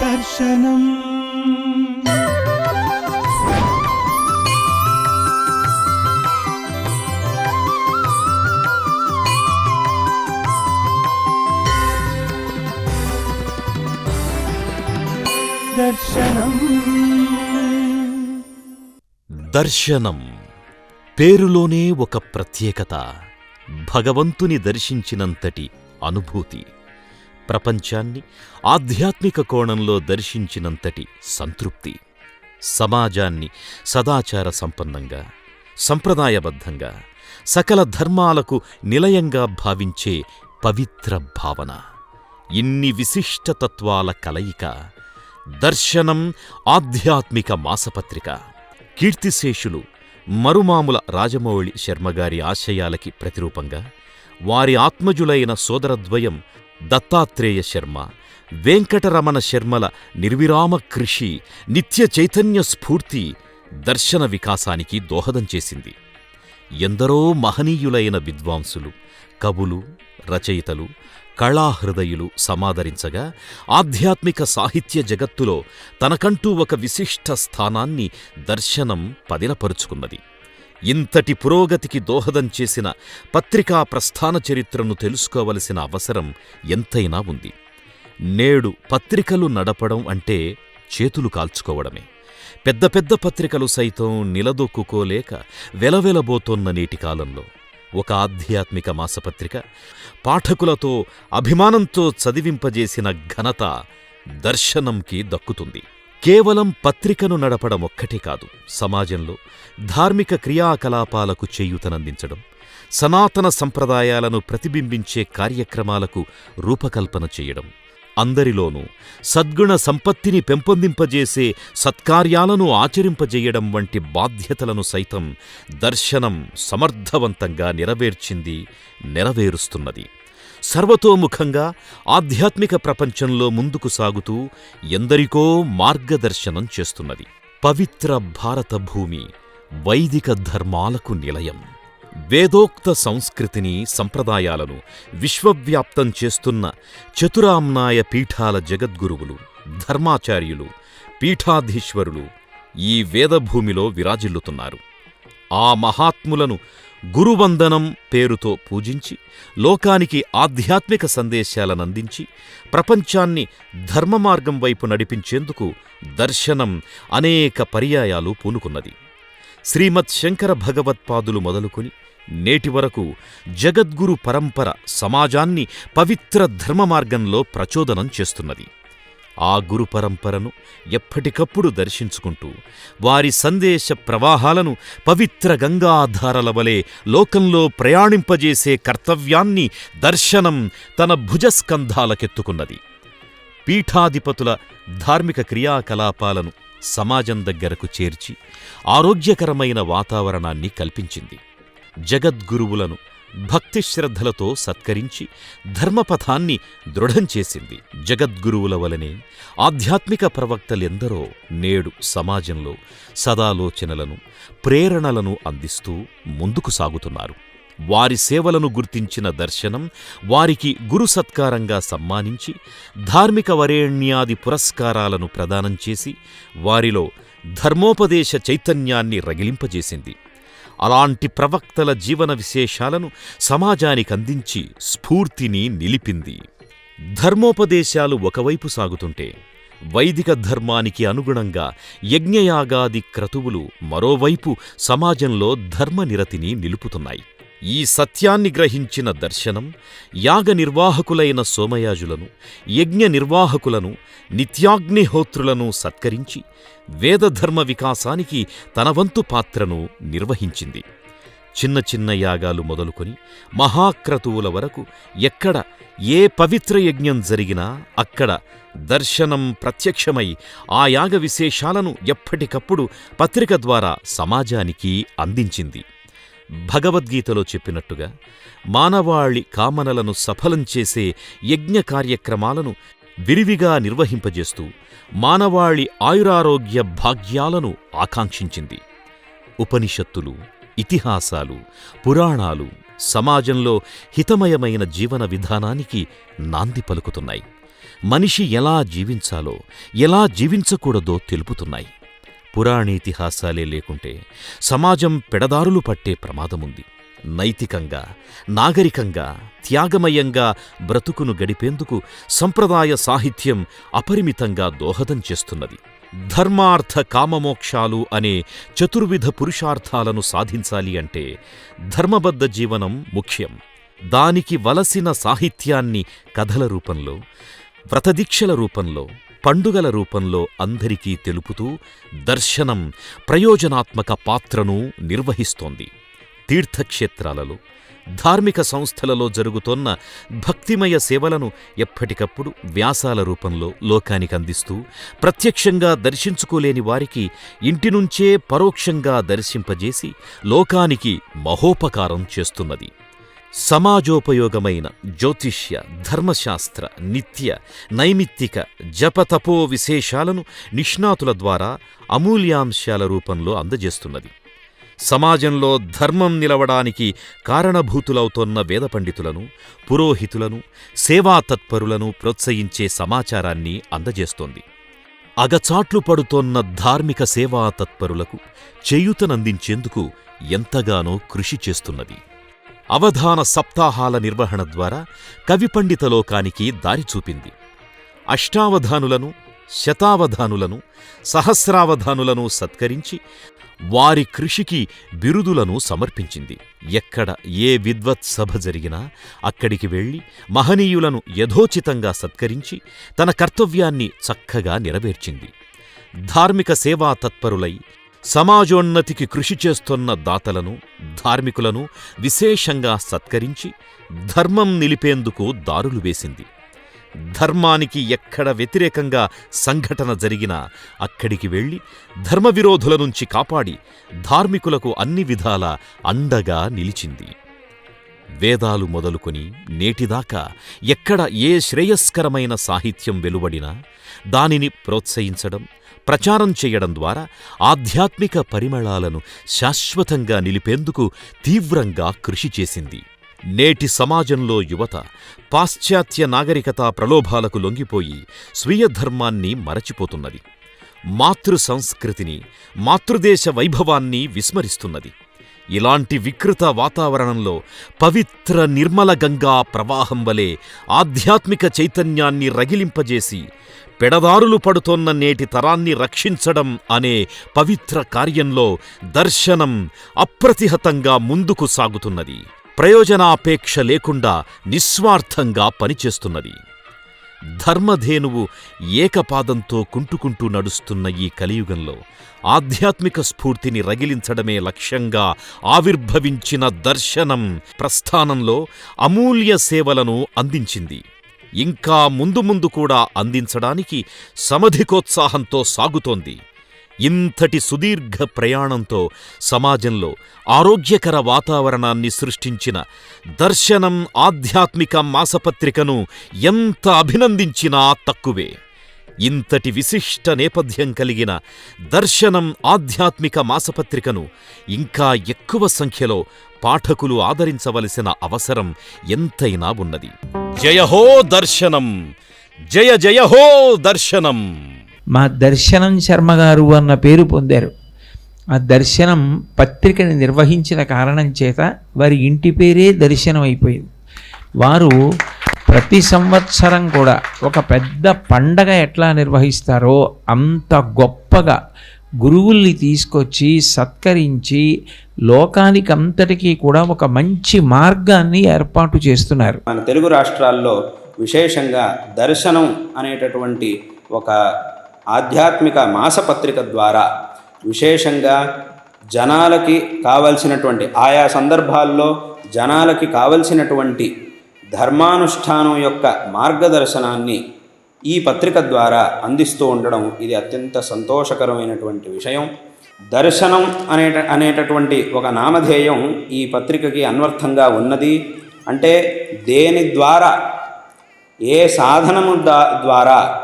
దర్శనం దర్శనం పేరులోనే ఒక ప్రత్యేకత, భగవంతుని దర్శించినంతటి అనుభూతి, ప్రపంచాన్ని ఆధ్యాత్మిక కోణంలో దర్శించినంతటి సంతృప్తి, సమాజాన్ని సదాచార సంపన్నంగా, సంప్రదాయబద్ధంగా, సకల ధర్మాలకు నిలయంగా భావించే పవిత్ర భావన, ఇన్ని విశిష్టతత్వాల కలయిక దర్శనం ఆధ్యాత్మిక మాసపత్రిక. కీర్తిశేషులు మరుమాముల రాజమౌళి శర్మగారి ఆశయాలకి ప్రతిరూపంగా వారి ఆత్మజులైన సోదరద్వయం దత్తాత్రేయ శర్మ, వెంకటరమణ శర్మల నిర్విరామ కృషి, నిత్య చైతన్య స్ఫూర్తి దర్శన వికాసానికి దోహదం చేసింది. ఎందరో మహనీయులైన విద్వాంసులు, కవులు, రచయితలు, కళాహృదయులు సమాదరించగా ఆధ్యాత్మిక సాహిత్య జగత్తులో తనకంటూ ఒక విశిష్ట స్థానాన్ని దర్శనం పదిలపరుచుకున్నది. ఇంతటి పురోగతికి దోహదం చేసిన పత్రికా ప్రస్థాన చరిత్రను తెలుసుకోవలసిన అవసరం ఎంతైనా ఉంది. నేడు పత్రికలు నడపడం అంటే చేతులు కాల్చుకోవడమే. పెద్ద పెద్ద పత్రికలు సైతం నిలదొక్కుకోలేక వెలవెలబోతోన్న నేటి కాలంలో ఒక ఆధ్యాత్మిక మాసపత్రిక పాఠకులతో అభిమానంతో చదివింపజేసిన ఘనత దర్శనంకి దక్కుతుంది. కేవలం పత్రికను నడపడం ఒక్కటే కాదు, సమాజంలో ధార్మిక క్రియాకలాపాలకు చేయూతనందించడం, సనాతన సంప్రదాయాలను ప్రతిబింబించే కార్యక్రమాలకు రూపకల్పన చేయడం, అందరిలోనూ సద్గుణ సంపత్తిని పెంపొందింపజేసే సత్కార్యాలను ఆచరింపజేయడం వంటి బాధ్యతలను సైతం దర్శనం సమర్థవంతంగా నెరవేర్చింది, నెరవేరుస్తున్నది. సర్వతోముఖంగా ఆధ్యాత్మిక ప్రపంచంలో ముందుకు సాగుతూ ఎందరికో మార్గదర్శనం చేస్తున్నది. పవిత్ర భారత భూమి వైదిక ధర్మాలకు నిలయం. వేదోక్త సంస్కృతిని, సంప్రదాయాలను విశ్వవ్యాప్తం చేస్తున్న చతురామ్నాయ పీఠాల జగద్గురువులు, ధర్మాచార్యులు, పీఠాధీశ్వరులు ఈ వేదభూమిలో విరాజిల్లుతున్నారు. ఆ మహాత్ములను గురువందనం పేరుతో పూజించి లోకానికి ఆధ్యాత్మిక సందేశాలనందించి ప్రపంచాన్ని ధర్మమార్గం వైపు నడిపించేందుకు దర్శనం అనేక పర్యాయాలు పూనుకున్నది. శ్రీమద్ శంకర భగవత్పాదులు మొదలుకొని నేటి వరకు జగద్గురు పరంపర సమాజాన్ని పవిత్ర ధర్మమార్గంలో ప్రచోదనం చేస్తున్నది. ఆ గురు పరంపరను ఎప్పటికప్పుడు దర్శించుకుంటూ వారి సందేశ ప్రవాహాలను పవిత్ర గంగాధారల వలె లోకంలో ప్రయాణింపజేసే కర్తవ్యాన్ని దర్శనం తన భుజస్కంధాలకెత్తుకున్నది. పీఠాధిపతుల ధార్మిక క్రియాకలాపాలను సమాజం దగ్గరకు చేర్చి ఆరోగ్యకరమైన వాతావరణాన్ని కల్పించింది. జగద్గురువులను భక్తిశ్రద్ధలతో సత్కరించి ధర్మపథాన్ని దృఢం చేసింది. జగద్గురువుల వలనే ఆధ్యాత్మిక ప్రవక్తలెందరో నేడు సమాజంలో సదాలోచనలను, ప్రేరణలను అందిస్తూ ముందుకు సాగుతున్నారు. వారి సేవలను గుర్తించిన దర్శనం వారికి గురు సత్కారంగా సమ్మానించి ధార్మిక వరేణ్యాది పురస్కారాలను ప్రదానం చేసి వారిలో ధర్మోపదేశ చైతన్యాన్ని రగిలింపజేసింది. అలాంటి ప్రవక్తల జీవన విశేషాలను సమాజానికందించి స్ఫూర్తిని నిలిపింది. ధర్మోపదేశాలు ఒకవైపు సాగుతుంటే వైదిక ధర్మానికి అనుగుణంగా యజ్ఞయాగాది క్రతువులు మరోవైపు సమాజంలో ధర్మనిరతిని నిలుపుతున్నాయి. ఈ సత్యాన్ని గ్రహించిన దర్శనం యాగ నిర్వాహకులైన సోమయాజులను, యజ్ఞ నిర్వాహకులను, నిత్యాగ్నిహోత్రులను సత్కరించి వేదధర్మ వికాసానికి తన వంతు పాత్రను నిర్వహించింది. చిన్న చిన్న యాగాలు మొదలుకొని మహాక్రతువుల వరకు ఎక్కడ ఏ పవిత్ర యజ్ఞం జరిగినా అక్కడ దర్శనం ప్రత్యక్షమై ఆ యాగ విశేషాలను ఎప్పటికప్పుడు పత్రిక ద్వారా సమాజానికి అందించింది. భగవద్గీతలో చెప్పినట్టుగా మానవాళి కామనలను సఫలం చేసే యజ్ఞ కార్యక్రమాలను విరివిగా నిర్వహింపజేస్తూ మానవాళి ఆయురారోగ్య భాగ్యాలను ఆకాంక్షించింది. ఉపనిషత్తులు, ఇతిహాసాలు, పురాణాలు సమాజంలో హితమయమైన జీవన విధానానికి నాంది పలుకుతున్నాయి. మనిషి ఎలా జీవించాలో, ఎలా జీవించకూడదో తెలుపుతున్నాయి. పురాణేతిహాసాలే లేకుంటే సమాజం పెడదారులు పట్టే ప్రమాదముంది. నైతికంగా, నాగరికంగా, త్యాగమయంగా బ్రతుకును గడిపేందుకు సంప్రదాయ సాహిత్యం అపరిమితంగా దోహదం చేస్తున్నది. ధర్మార్థ కామమోక్షాలు అనే చతుర్విధ పురుషార్థాలను సాధించాలి అంటే ధర్మబద్ధ జీవనం ముఖ్యం. దానికి వలసిన సాహిత్యాన్ని కథల రూపంలో, వ్రతదీక్షల రూపంలో, పండుగల రూపంలో అందరికీ తెలుపుతూ దర్శనం ప్రయోజనాత్మక పాత్రను నిర్వహిస్తోంది. తీర్థక్షేత్రాలలో, ధార్మిక సంస్థలలో జరుగుతోన్న భక్తిమయ సేవలను ఎప్పటికప్పుడు వ్యాసాల రూపంలో లోకానికి అందిస్తూ ప్రత్యక్షంగా దర్శించుకోలేని వారికి ఇంటినుంచే పరోక్షంగా దర్శింపజేసి లోకానికి మహోపకారం చేస్తున్నది. సమాజోపయోగమైన జ్యోతిష్య, ధర్మశాస్త్ర, నిత్య, నైమిత్తిక, జపతపో విశేషాలను నిష్ణాతుల ద్వారా అమూల్యాంశాల రూపంలో అందజేస్తున్నది. సమాజంలో ధర్మం నిలవడానికి కారణభూతులవుతోన్న వేద పండితులను, పురోహితులను, సేవాతత్పరులను ప్రోత్సహించే సమాచారాన్ని అందజేస్తోంది. అగచాట్లు పడుతోన్న ధార్మిక సేవాతత్పరులకు చేయూతనందించేందుకు ఎంతగానో కృషి చేస్తున్నది. అవధాన సప్తాహాల నిర్వహణ ద్వారా కవి పండిత లోకానికి దారి చూపింది. అష్టావధానులను, శతావధానులను, సహస్రావధానులను సత్కరించి వారి కృషికి బిరుదులను సమర్పించింది. ఎక్కడ ఏ విద్వత్ సభ జరిగినా అక్కడికి వెళ్లి మహనీయులను యథోచితంగా సత్కరించి తన కర్తవ్యాన్ని చక్కగా నెరవేర్చింది. ధార్మిక సేవా తత్పరులై సమాజోన్నతికి కృషి చేస్తున్న దాతలను, ధార్మికులను విశేషంగా సత్కరించి ధర్మం నిలిపేందుకు దారులు వేసింది. ధర్మానికి ఎక్కడ వ్యతిరేకంగా సంఘటన జరిగినా అక్కడికి వెళ్లి ధర్మవిరోధుల నుంచి కాపాడి ధార్మికులకు అన్ని విధాలా అండగా నిలిచింది. వేదాలు మొదలుకొని నేటిదాకా ఎక్కడ ఏ శ్రేయస్కరమైన సాహిత్యం వెలువడినా దానిని ప్రోత్సహించడం, ప్రచారం చేయడం ద్వారా ఆధ్యాత్మిక పరిమళాలను శాశ్వతంగా నిలిపేందుకు తీవ్రంగా కృషి చేసింది. నేటి సమాజంలో యువత పాశ్చాత్య నాగరికతా ప్రలోభాలకు లొంగిపోయి స్వీయ ధర్మాన్ని మరచిపోతున్నది. మాతృ సంస్కృతిని, మాతృదేశ వైభవాన్ని విస్మరిస్తున్నది. ఇలాంటి వికృత వాతావరణంలో పవిత్ర నిర్మల గంగా ప్రవాహం వలె ఆధ్యాత్మిక చైతన్యాన్ని రగిలింపజేసి పెడదారులు పడుతోన్న నేటి తరాన్ని రక్షించడం అనే పవిత్ర కార్యంలో దర్శనం అప్రతిహతంగా ముందుకు సాగుతున్నది. ప్రయోజనాపేక్ష లేకుండా నిస్వార్థంగా పనిచేస్తున్నది. ధర్మధేనువు ఏకపాదంతో కుంటుకుంటూ నడుస్తున్న ఈ కలియుగంలో ఆధ్యాత్మిక స్ఫూర్తిని రగిలించడమే లక్ష్యంగా ఆవిర్భవించిన దర్శనం ప్రస్థానంలో అమూల్య సేవలను అందించింది. ఇంకా ముందు ముందు కూడా అందించడానికి సమధికోత్సాహంతో సాగుతోంది. ఇంతటి సుదీర్ఘ ప్రయాణంతో సమాజంలో ఆరోగ్యకర వాతావరణాన్ని సృష్టించిన దర్శనం ఆధ్యాత్మిక మాసపత్రికను ఎంత అభినందించినా తక్కువే. ఇంతటి విశిష్ట నేపథ్యం కలిగిన దర్శనం ఆధ్యాత్మిక మాసపత్రికను ఇంకా ఎక్కువ సంఖ్యలో పాఠకులు ఆదరించవలసిన అవసరం ఎంతైనా ఉన్నది. జయహో దర్శనం, జయ జయహో దర్శనం. మా దర్శనం శర్మ గారు అన్న పేరు పొందారు. ఆ దర్శనం పత్రికని నిర్వహించిన కారణం చేత వారి ఇంటి పేరే దర్శనం అయిపోయింది. వారు ప్రతి సంవత్సరం కూడా ఒక పెద్ద పండగ ఎట్లా నిర్వహిస్తారో అంత గొప్పగా గురువుల్ని తీసుకొచ్చి సత్కరించి లోకానికి అంతటికీ కూడా ఒక మంచి మార్గాన్ని ఏర్పాటు చేస్తున్నారు. మన తెలుగు రాష్ట్రాల్లో విశేషంగా దర్శనం అనేటటువంటి ఒక ఆధ్యాత్మిక మాసపత్రిక ద్వారా విశేషంగా జనాలకి కావలసినటువంటి ఆయా సందర్భాల్లో జనాలకి కావలసినటువంటి ధర్మానుష్ఠానం యొక్క మార్గదర్శనాన్ని ఈ పత్రిక ద్వారా అందిస్తూ ఉండడం ఇది అత్యంత సంతోషకరమైనటువంటి విషయం. దర్శనం అనేటటువంటి ఒక నామధేయం ఈ పత్రికకి అన్వర్థంగా ఉన్నది. అంటే దేని ద్వారా, ఏ సాధనము ద్వారా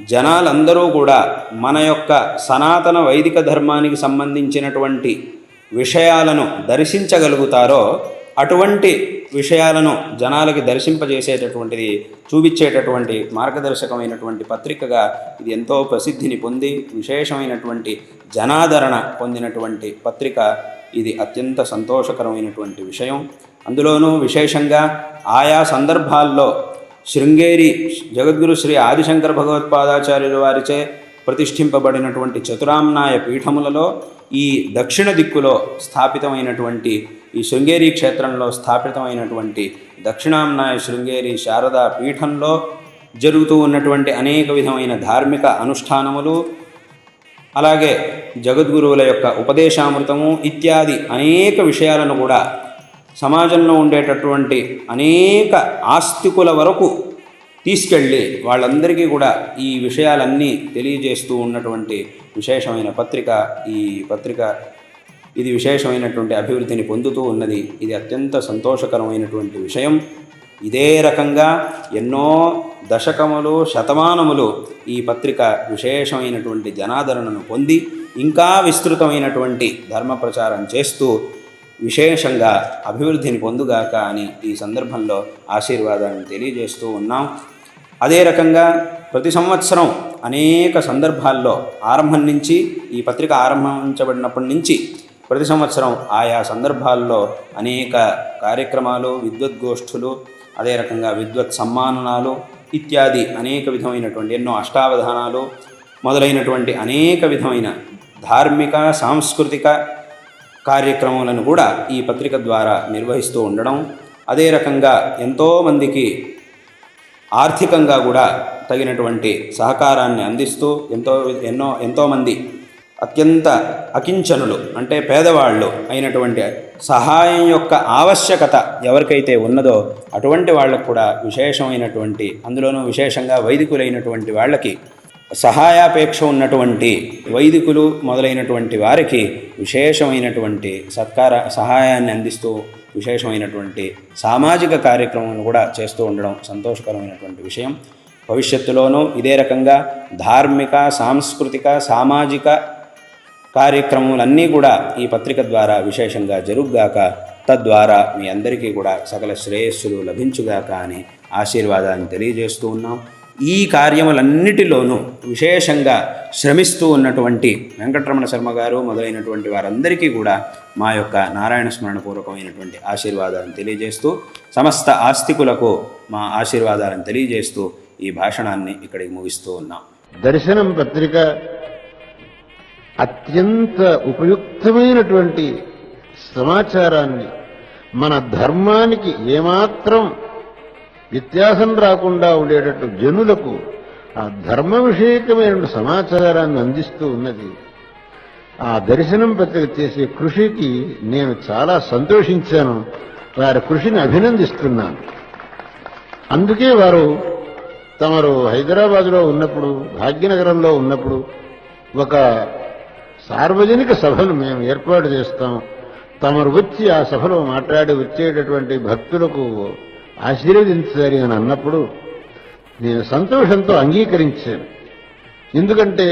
జనాలందరూ కూడా మన యొక్క సనాతన వైదిక ధర్మానికి సంబంధించినటువంటి విషయాలను దర్శించగలుగుతారో అటువంటి విషయాలను జనాలకి దర్శింపజేసేటటువంటిది, చూపించేటటువంటి మార్గదర్శకమైనటువంటి పత్రికగా ఇది ఎంతో ప్రసిద్ధిని పొంది విశేషమైనటువంటి జనాదరణ పొందినటువంటి పత్రిక. ఇది అత్యంత సంతోషకరమైనటువంటి విషయం. అందులోనూ విశేషంగా ఆయా సందర్భాల్లో శృంగేరి జగద్గురు శ్రీ ఆదిశంకర భగవత్పాదాచార్యుల వారిచే ప్రతిష్ఠింపబడినటువంటి చతురామ్నాయ పీఠములలో ఈ దక్షిణ దిక్కులో స్థాపితమైనటువంటి, ఈ శృంగేరి క్షేత్రంలో స్థాపితమైనటువంటి దక్షిణామ్నాయ శృంగేరి శారదా పీఠంలో జరుగుతూ ఉన్నటువంటి అనేక విధమైన ధార్మిక అనుష్ఠానములు, అలాగే జగద్గురువుల యొక్క ఉపదేశామృతము ఇత్యాది అనేక విషయాలను కూడా సమాజంలో ఉండేటటువంటి అనేక ఆస్తికుల వరకు తీసుకెళ్ళి వాళ్ళందరికీ కూడా ఈ విషయాలన్నీ తెలియజేస్తూ ఉన్నటువంటి విశేషమైన పత్రిక. ఈ పత్రిక ఇది విశేషమైనటువంటి అభివృద్ధిని పొందుతూ ఉన్నది. ఇది అత్యంత సంతోషకరమైనటువంటి విషయం. ఇదే రకంగా ఎన్నో దశకములు, శతమానములు ఈ పత్రిక విశేషమైనటువంటి జనాదరణను పొంది ఇంకా విస్తృతమైనటువంటి ధర్మ ప్రచారం చేస్తూ విశేషంగా అభివృద్ధిని పొందుగాక అని ఈ సందర్భంలో ఆశీర్వాదాన్ని తెలియజేస్తూ ఉన్నాం. అదే రకంగా ప్రతి సంవత్సరం అనేక సందర్భాల్లో ఆరంభం నుంచి, ఈ పత్రిక ఆరంభించబడినప్పటి నుంచి ప్రతి సంవత్సరం ఆయా సందర్భాల్లో అనేక కార్యక్రమాలు, విద్వద్గోష్ఠులు, అదే రకంగా విద్వత్ సమ్మానాలు ఇత్యాది అనేక విధమైనటువంటి ఎన్నో అష్టావధానాలు మొదలైనటువంటి అనేక విధమైన ధార్మిక, సాంస్కృతిక కార్యక్రమాలను కూడా ఈ పత్రిక ద్వారా నిర్వహిస్తూ ఉండడం, అదే రకంగా ఎంతోమందికి ఆర్థికంగా కూడా తగినటువంటి సహకారాన్ని అందిస్తూ ఎంతోమంది అత్యంత అకించనులు అంటే పేదవాళ్ళు అయినటువంటి సహాయం యొక్క ఆవశ్యకత ఎవరికైతే ఉన్నదో అటువంటి వాళ్ళకు కూడా విశేషమైనటువంటి, అందులోనూ విశేషంగా వైదికులైనటువంటి వాళ్ళకి, సహాయాపేక్ష ఉన్నటువంటి వైదికులు మొదలైనటువంటి వారికి విశేషమైనటువంటి సహాయాన్ని అందిస్తూ విశేషమైనటువంటి సామాజిక కార్యక్రమాలను కూడా చేస్తూ ఉండడం సంతోషకరమైనటువంటి విషయం. భవిష్యత్తులోనూ ఇదే రకంగా ధార్మిక, సాంస్కృతిక, సామాజిక కార్యక్రమాలన్నీ కూడా ఈ పత్రిక ద్వారా విశేషంగా జరుగుగాక, తద్వారా మీ అందరికీ కూడా సకల శ్రేయస్సులు లభించుగాక అని ఆశీర్వాదాన్ని తెలియజేస్తూ ఉన్నాం. ఈ కార్యములన్నిటిలోనూ విశేషంగా శ్రమిస్తూ ఉన్నటువంటి వెంకటరమణ శర్మ గారు మొదలైనటువంటి వారందరికీ కూడా మా యొక్క నారాయణ స్మరణపూర్వకమైనటువంటి ఆశీర్వాదాలను తెలియజేస్తూ, సమస్త ఆస్తికులకు మా ఆశీర్వాదాలను తెలియజేస్తూ ఈ భాషణాన్ని ఇక్కడికి ముగిస్తూ ఉన్నాం. దర్శనం పత్రిక అత్యంత ఉపయుక్తమైనటువంటి సమాచారాన్ని, మన ధర్మానికి ఏమాత్రం వ్యత్యాసం రాకుండా ఉండేటట్టు జనులకు ఆ ధర్మ విషయకమైన సమాచారాన్ని అందిస్తూ ఉన్నది. ఆ దర్శనం పత్రిక చేసే కృషికి నేను చాలా సంతోషించాను. వారి కృషిని అభినందిస్తున్నాను. అందుకే వారు తమరు హైదరాబాదులో ఉన్నప్పుడు, భాగ్యనగరంలో ఉన్నప్పుడు ఒక సార్వజనిక సభను మేము ఏర్పాటు చేస్తాం, తమరు వచ్చి ఆ సభలో మాట్లాడి వచ్చేటటువంటి భక్తులకు ఆశీర్వదించాలి అని అన్నప్పుడు నేను సంతోషంతో అంగీకరించాను. ఎందుకంటే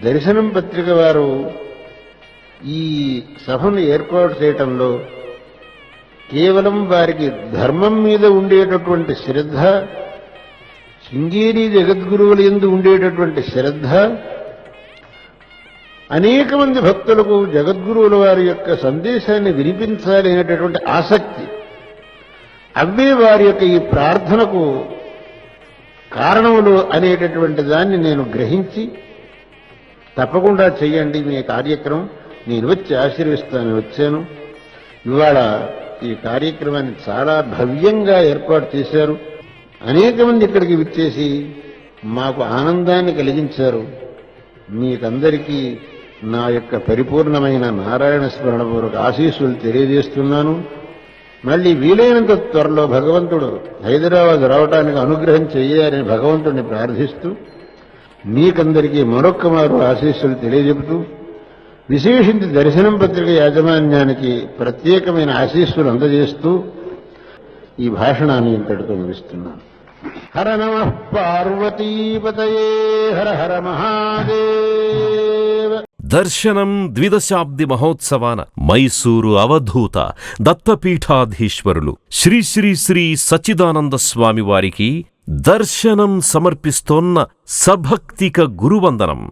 దర్శనం పత్రిక వారు ఈ సభను ఏర్పాటు చేయటంలో కేవలం వారికి ధర్మం మీద ఉండేటటువంటి శ్రద్ధ, శృంగేరి జగద్గురువుల యందు ఉండేటటువంటి శ్రద్ధ, అనేక మంది భక్తులకు జగద్గురువుల వారి యొక్క సందేశాన్ని వినిపించాలి అనేటటువంటి ఆసక్తి, అవే వారి యొక్క ఈ ప్రార్థనకు కారణములు అనేటటువంటి దాన్ని నేను గ్రహించి, తప్పకుండా చెయ్యండి మీ కార్యక్రమం, నేను వచ్చి ఆశీర్విస్తాను వచ్చాను. ఇవాళ ఈ కార్యక్రమాన్ని చాలా భవ్యంగా ఏర్పాటు చేశారు. అనేక మంది ఇక్కడికి విచ్చేసి మాకు ఆనందాన్ని కలిగించారు. మీకందరికీ నా యొక్క పరిపూర్ణమైన నారాయణ స్మరణపూర్వక ఆశీస్సులు తెలియజేస్తున్నాను. మళ్ళీ వీలైనంత త్వరలో భగవంతుడు హైదరాబాద్ రావడానికి అనుగ్రహం చెయ్యాలని భగవంతుడిని ప్రార్థిస్తూ మీకందరికీ మరొక్క మారు ఆశీస్సులు తెలియజెబుతూ, విశేషించి దర్శనం పత్రిక యాజమాన్యానికి ప్రత్యేకమైన ఆశీస్సులు అందజేస్తూ ఈ భాషణాన్ని ఇంతటితో ముగిస్తున్నాను. హర నమః పార్వతీపతయే హర హర మహాదేవ. దర్శనం ద్విదశాబ్ది మహోత్సవాన మైసూరు అవధూత దత్తపీఠాధీశ్వరులు శ్రీ శ్రీ శ్రీ సచ్చిదానంద స్వామి వారికి దర్శనం సమర్పిస్తోన్న సభక్తిక గురువందనం.